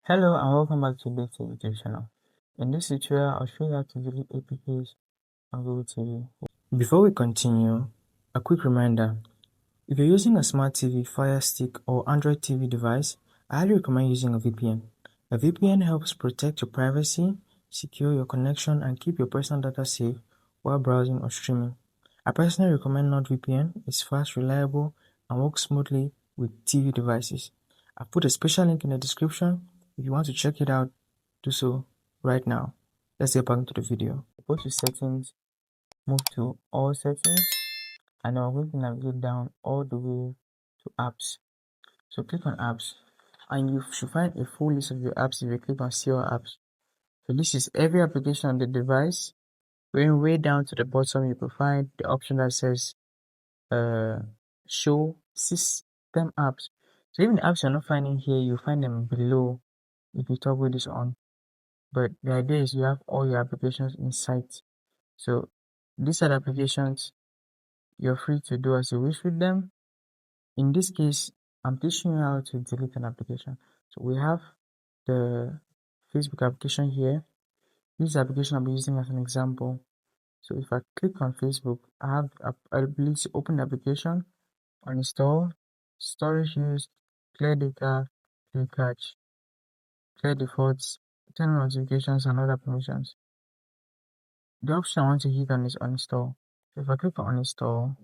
Hello and welcome back to DaveTech YouTube channel. In this tutorial, I'll show you how to delete APKs on Google TV. Before we continue, a quick reminder. If you're using a smart TV, Fire Stick or Android TV device, I highly recommend using a VPN. A VPN helps protect your privacy, secure your connection, and keep your personal data safe while browsing or streaming. I personally recommend NordVPN. It's fast, reliable, and works smoothly with TV devices. I've put a special link in the description. If you want to check it out, do so right now. Let's get back into the video. Go to settings, move to all settings, and I'm going to navigate down all the way to apps. So click on apps, and you should find a full list of your apps if you click on see all apps. So this is every application on the device. Going way down to the bottom, you will find the option that says show system apps. So even the apps you're not finding here, you'll find them below if you toggle this on. But the idea is you have all your applications in sight. So these are the applications you're free to do as you wish with them. In this case, I'm teaching you how to delete an application. So we have the Facebook application here. This application I'll be using as an example. So if I click on Facebook, I have the ability to open the application, uninstall, storage used, clear data, clear cache, clear defaults, turn on notifications and other permissions. The option I want to hit on is uninstall. So if I click on uninstall,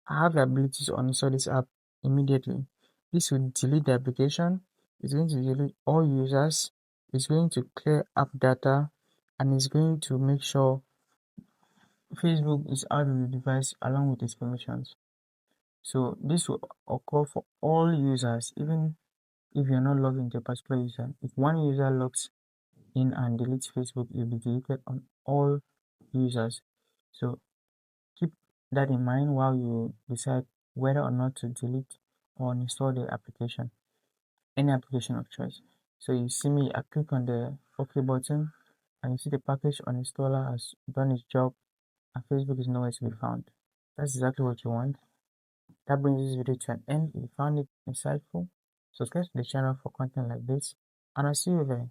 I have the ability to uninstall this app immediately. This will delete the application, it's going to delete all users, it's going to clear app data, and it's going to make sure Facebook is out of the device along with its permissions. So this will occur for all users, even if you're not logged into a particular user. If one user logs in and deletes Facebook, it will be deleted on all users. So keep that in mind while you decide whether or not to delete or uninstall the application, any application of choice. So you see me, I click on the OK button and you see the package uninstaller has done its job and Facebook is nowhere to be found. That's exactly what you want. That brings this video to an end. If you found it insightful, subscribe to the channel for content like this, and I'll see you there.